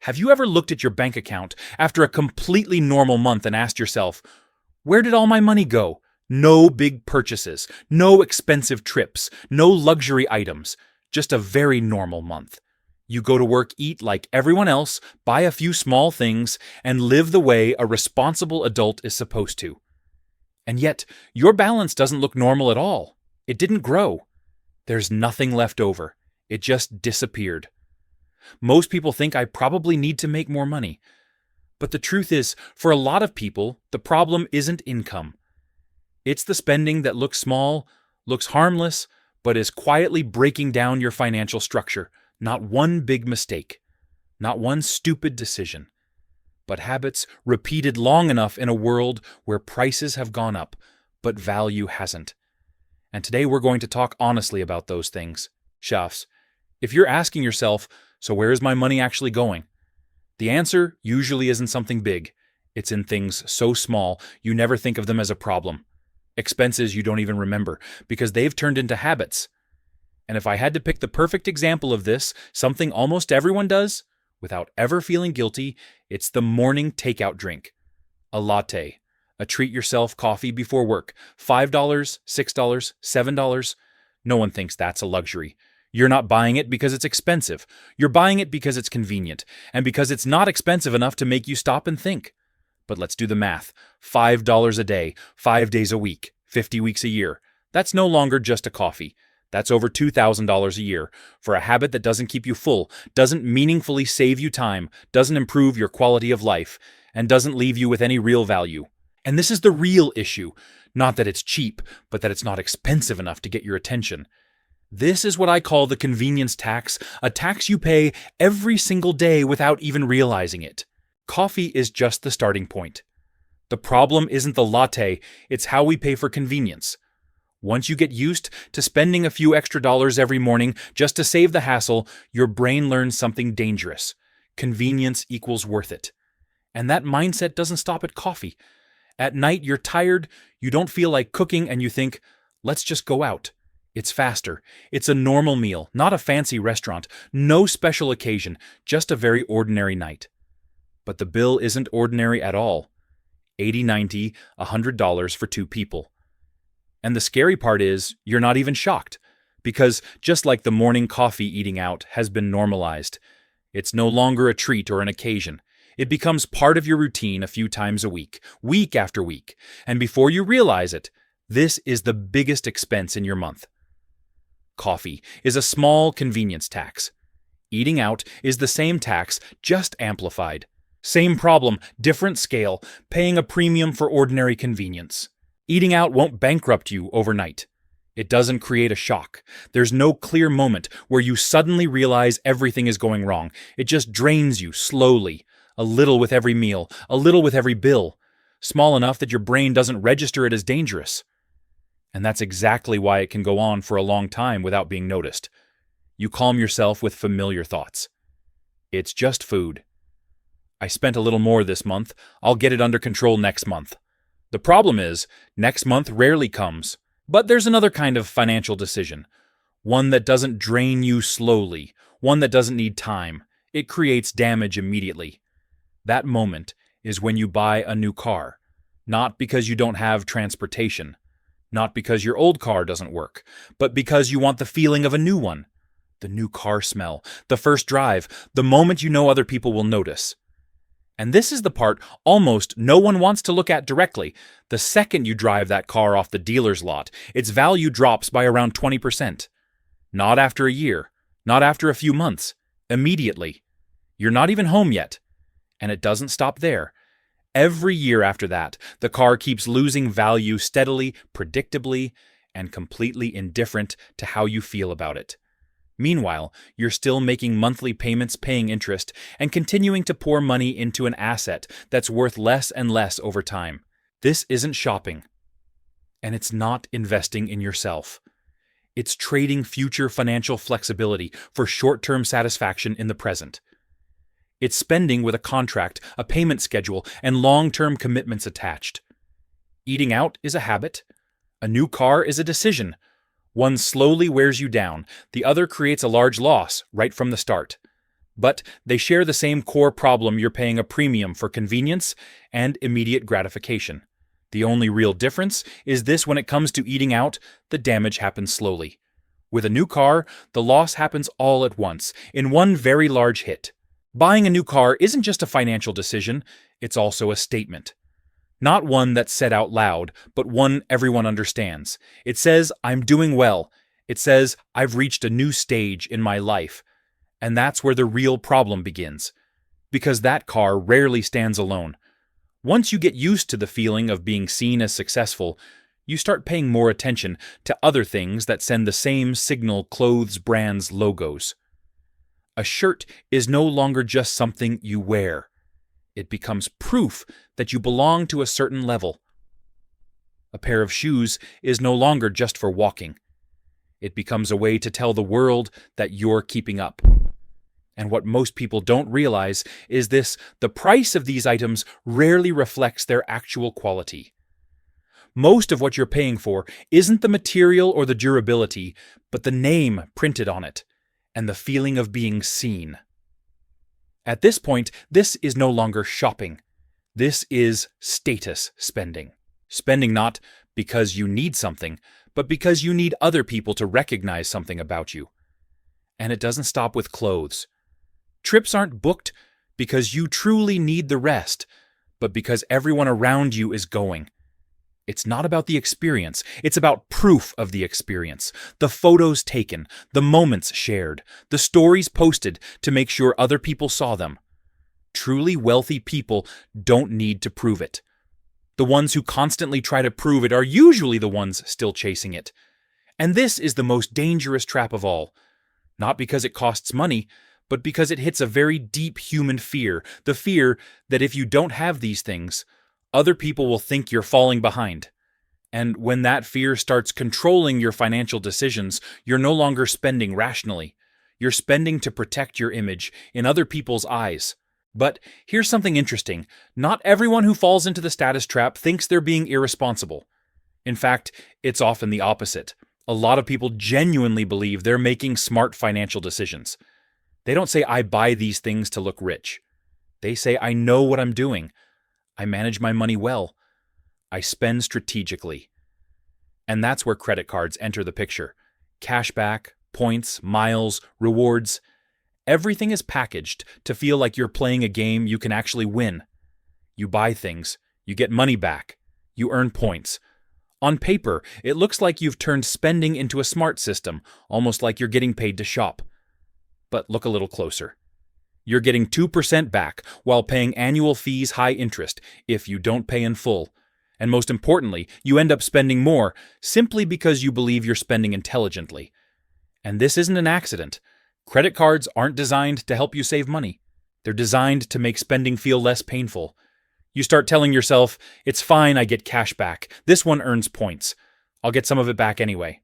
Have you ever looked at your bank account after a completely normal month and asked yourself, where did all my money go? No big purchases, no expensive trips, no luxury items, just a very normal month. You go to work, eat like everyone else, buy a few small things, and live the way a responsible adult is supposed to. And yet, your balance doesn't look normal at all. It didn't grow. There's nothing left over. It just disappeared. Most people think I probably need to make more money. But the truth is, for a lot of people, the problem isn't income. It's the spending that looks small, looks harmless, but is quietly breaking down your financial structure. Not one big mistake, not one stupid decision, but habits repeated long enough in a world where prices have gone up, but value hasn't. And today we're going to talk honestly about those things. Chefs, if you're asking yourself, so where is my money actually going? The answer usually isn't something big. It's in things so small you never think of them as a problem. Expenses you don't even remember because they've turned into habits. And if I had to pick the perfect example of this, something almost everyone does, without ever feeling guilty, it's the morning takeout drink. A latte, a treat-yourself coffee before work, $5, $6, $7. No one thinks that's a luxury. You're not buying it because it's expensive. You're buying it because it's convenient, and because it's not expensive enough to make you stop and think. But let's do the math. $5 a day, 5 days a week, 50 weeks a year. That's no longer just a coffee. That's over $2,000 a year for a habit that doesn't keep you full, doesn't meaningfully save you time, doesn't improve your quality of life, and doesn't leave you with any real value. And this is the real issue. Not that it's cheap, but that it's not expensive enough to get your attention. This is what I call the convenience tax, a tax you pay every single day without even realizing it. Coffee is just the starting point. The problem isn't the latte, it's how we pay for convenience. Once you get used to spending a few extra dollars every morning just to save the hassle, your brain learns something dangerous. Convenience equals worth it. And that mindset doesn't stop at coffee. At night, you're tired, you don't feel like cooking, and you think, let's just go out. It's faster. It's a normal meal, not a fancy restaurant, no special occasion, just a very ordinary night. But the bill isn't ordinary at all. $80, $90, $100 for 2 people. And the scary part is, you're not even shocked. Because just like the morning coffee eating out has been normalized, it's no longer a treat or an occasion. It becomes part of your routine a few times a week after week. And before you realize it, this is the biggest expense in your month. Coffee is a small convenience tax. Eating out is the same tax, just amplified. Same problem, different scale, paying a premium for ordinary convenience. Eating out won't bankrupt you overnight. It doesn't create a shock. There's no clear moment where you suddenly realize everything is going wrong. It just drains you slowly, a little with every meal, a little with every bill, small enough that your brain doesn't register it as dangerous. And that's exactly why it can go on for a long time without being noticed. You calm yourself with familiar thoughts. It's just food. I spent a little more this month. I'll get it under control next month. The problem is, next month rarely comes. But there's another kind of financial decision. One that doesn't drain you slowly. One that doesn't need time. It creates damage immediately. That moment is when you buy a new car. Not because you don't have transportation. Not because your old car doesn't work. But because you want the feeling of a new one. The new car smell. The first drive. The moment you know other people will notice. And this is the part almost no one wants to look at directly. The second you drive that car off the dealer's lot, its value drops by around 20%. Not after a year, not after a few months, immediately. You're not even home yet. And it doesn't stop there. Every year after that, the car keeps losing value steadily, predictably, and completely indifferent to how you feel about it. Meanwhile, you're still making monthly payments, paying interest, and continuing to pour money into an asset that's worth less and less over time. This isn't shopping. And it's not investing in yourself. It's trading future financial flexibility for short-term satisfaction in the present. It's spending with a contract, a payment schedule, and long-term commitments attached. Eating out is a habit. A new car is a decision. One slowly wears you down, the other creates a large loss right from the start. But they share the same core problem: you're paying a premium for convenience and immediate gratification. The only real difference is this: when it comes to eating out, the damage happens slowly. With a new car, the loss happens all at once, in one very large hit. Buying a new car isn't just a financial decision, it's also a statement. Not one that's said out loud, but one everyone understands. It says, I'm doing well. It says, I've reached a new stage in my life. And that's where the real problem begins. Because that car rarely stands alone. Once you get used to the feeling of being seen as successful, you start paying more attention to other things that send the same signal: clothes, brands, logos. A shirt is no longer just something you wear. It becomes proof that you belong to a certain level. A pair of shoes is no longer just for walking. It becomes a way to tell the world that you're keeping up. And what most people don't realize is this: the price of these items rarely reflects their actual quality. Most of what you're paying for isn't the material or the durability, but the name printed on it, and the feeling of being seen. At this point, this is no longer shopping. This is status spending. Spending not because you need something, but because you need other people to recognize something about you. And it doesn't stop with clothes. Trips aren't booked because you truly need the rest, but because everyone around you is going. It's not about the experience, it's about proof of the experience. The photos taken, the moments shared, the stories posted to make sure other people saw them. Truly wealthy people don't need to prove it. The ones who constantly try to prove it are usually the ones still chasing it. And this is the most dangerous trap of all. Not because it costs money, but because it hits a very deep human fear. The fear that if you don't have these things, other people will think you're falling behind. And when that fear starts controlling your financial decisions, you're no longer spending rationally. You're spending to protect your image in other people's eyes. But here's something interesting. Not everyone who falls into the status trap thinks they're being irresponsible. In fact, it's often the opposite. A lot of people genuinely believe they're making smart financial decisions. They don't say, I buy these things to look rich. They say, I know what I'm doing. I manage my money well. I spend strategically. And that's where credit cards enter the picture. Cashback, points, miles, rewards. Everything is packaged to feel like you're playing a game you can actually win. You buy things, you get money back, you earn points. On paper, it looks like you've turned spending into a smart system, almost like you're getting paid to shop. But look a little closer. You're getting 2% back while paying annual fees, high interest, if you don't pay in full. And most importantly, you end up spending more simply because you believe you're spending intelligently. And this isn't an accident. Credit cards aren't designed to help you save money. They're designed to make spending feel less painful. You start telling yourself, it's fine, I get cash back. This one earns points. I'll get some of it back anyway.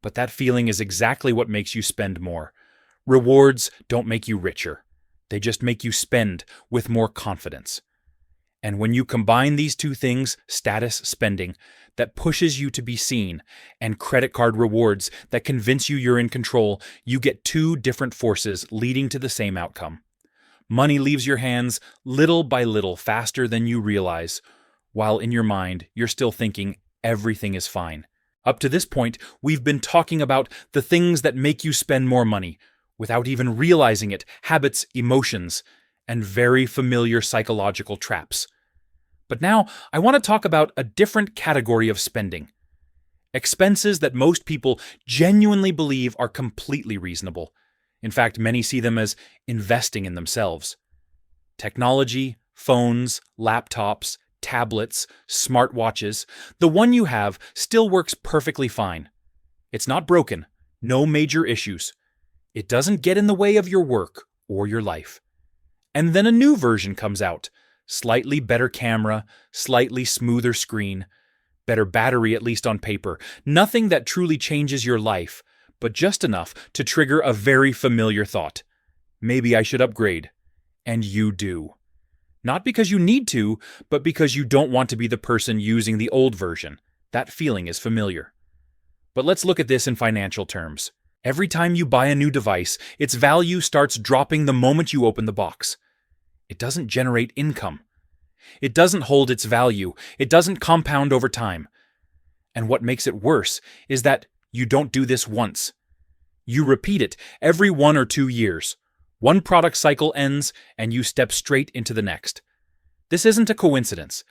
But that feeling is exactly what makes you spend more. Rewards don't make you richer. They just make you spend with more confidence. And when you combine these two things, status spending, that pushes you to be seen, and credit card rewards that convince you you're in control, you get two different forces leading to the same outcome. Money leaves your hands little by little faster than you realize, while in your mind you're still thinking everything is fine. Up to this point, we've been talking about the things that make you spend more money, without even realizing it: habits, emotions, and very familiar psychological traps. But now I want to talk about a different category of spending. Expenses that most people genuinely believe are completely reasonable. In fact, many see them as investing in themselves. Technology, phones, laptops, tablets, smartwatches, the one you have still works perfectly fine. It's not broken, no major issues. It doesn't get in the way of your work or your life. And then a new version comes out. Slightly better camera, slightly smoother screen, better battery, at least on paper. Nothing that truly changes your life, but just enough to trigger a very familiar thought. Maybe I should upgrade. And you do. Not because you need to, but because you don't want to be the person using the old version. That feeling is familiar. But let's look at this in financial terms. Every time you buy a new device, its value starts dropping the moment you open the box. It doesn't generate income. It doesn't hold its value. It doesn't compound over time. And what makes it worse is that you don't do this once. You repeat it every 1 or 2 years. One product cycle ends and you step straight into the next. This isn't a coincidence.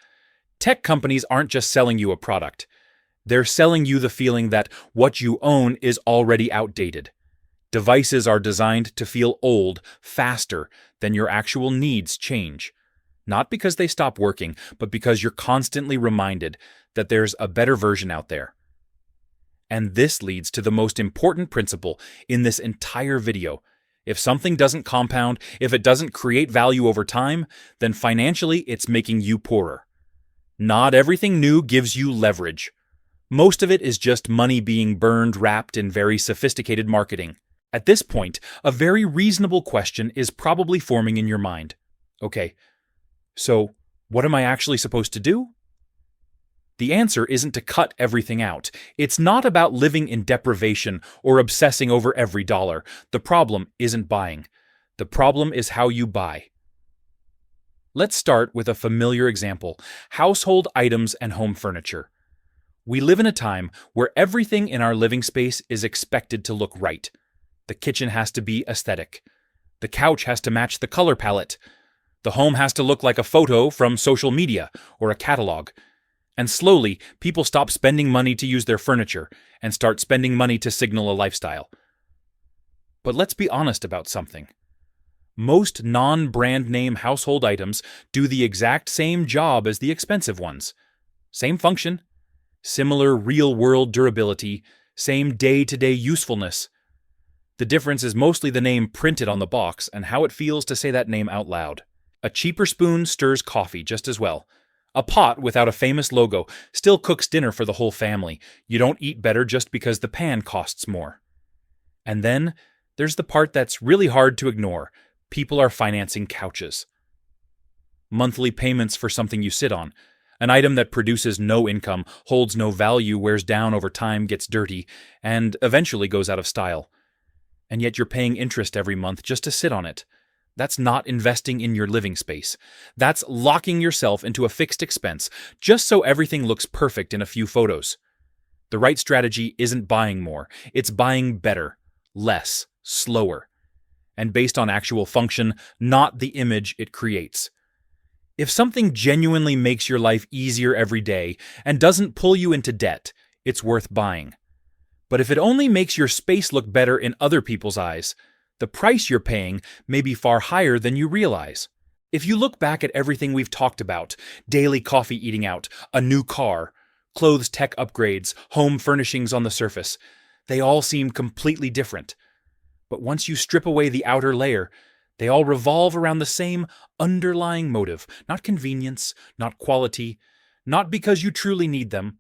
Tech companies aren't just selling you a product. They're selling you the feeling that what you own is already outdated. Devices are designed to feel old faster than your actual needs change. Not because they stop working, but because you're constantly reminded that there's a better version out there. And this leads to the most important principle in this entire video. If something doesn't compound, if it doesn't create value over time, then financially it's making you poorer. Not everything new gives you leverage. Most of it is just money being burned wrapped in very sophisticated marketing. At this point, a very reasonable question is probably forming in your mind. Okay, so what am I actually supposed to do? The answer isn't to cut everything out. It's not about living in deprivation or obsessing over every dollar. The problem isn't buying. The problem is how you buy. Let's start with a familiar example: household items and home furniture. We live in a time where everything in our living space is expected to look right. The kitchen has to be aesthetic. The couch has to match the color palette. The home has to look like a photo from social media or a catalog. And slowly, people stop spending money to use their furniture and start spending money to signal a lifestyle. But let's be honest about something. Most non-brand name household items do the exact same job as the expensive ones. Same function, similar real-world durability, same day-to-day usefulness. The difference is mostly the name printed on the box and how it feels to say that name out loud. A cheaper spoon stirs coffee just as well. A pot without a famous logo still cooks dinner for the whole family. You don't eat better just because the pan costs more. And then there's the part that's really hard to ignore. People are financing couches. Monthly payments for something you sit on. An item that produces no income, holds no value, wears down over time, gets dirty, and eventually goes out of style. And yet you're paying interest every month just to sit on it. That's not investing in your living space. That's locking yourself into a fixed expense just so everything looks perfect in a few photos. The right strategy isn't buying more. It's buying better, less, slower, and based on actual function, not the image it creates. If something genuinely makes your life easier every day and doesn't pull you into debt, it's worth buying. But if it only makes your space look better in other people's eyes, the price you're paying may be far higher than you realize. If you look back at everything we've talked about, daily coffee eating out, a new car, clothes tech upgrades, home furnishings on the surface, they all seem completely different. But once you strip away the outer layer, they all revolve around the same underlying motive, not convenience, not quality, not because you truly need them,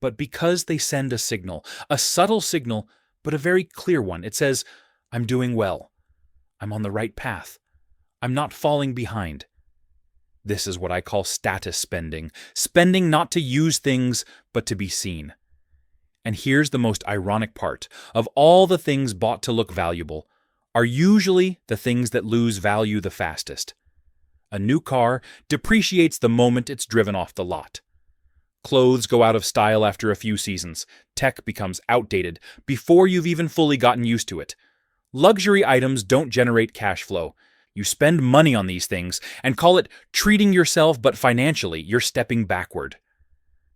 but because they send a signal, a subtle signal, but a very clear one. It says, I'm doing well. I'm on the right path. I'm not falling behind. This is what I call status spending. Spending not to use things, but to be seen. And here's the most ironic part. Of all the things bought to look valuable, are usually the things that lose value the fastest. A new car depreciates the moment it's driven off the lot. Clothes go out of style after a few seasons. Tech becomes outdated before you've even fully gotten used to it. Luxury items don't generate cash flow. You spend money on these things and call it treating yourself, but financially, you're stepping backward.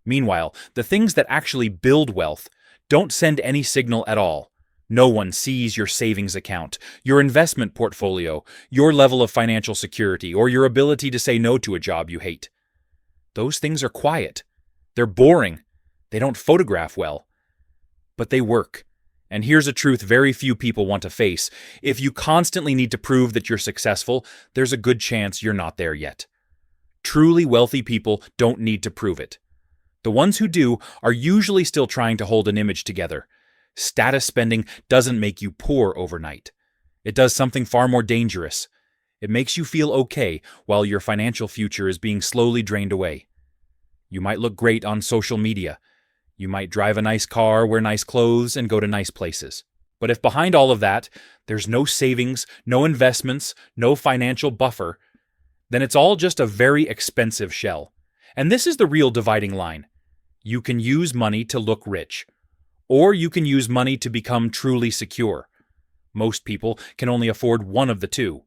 Meanwhile, the things that actually build wealth don't send any signal at all. No one sees your savings account, your investment portfolio, your level of financial security, or your ability to say no to a job you hate. Those things are quiet. They're boring. They don't photograph well. But they work. And here's a truth very few people want to face. If you constantly need to prove that you're successful, there's a good chance you're not there yet. Truly wealthy people don't need to prove it. The ones who do are usually still trying to hold an image together. Status spending doesn't make you poor overnight. It does something far more dangerous. It makes you feel okay while your financial future is being slowly drained away. You might look great on social media. You might drive a nice car, wear nice clothes, and go to nice places. But if behind all of that, there's no savings, no investments, no financial buffer, then it's all just a very expensive shell. And this is the real dividing line. You can use money to look rich, or you can use money to become truly secure. Most people can only afford one of the two.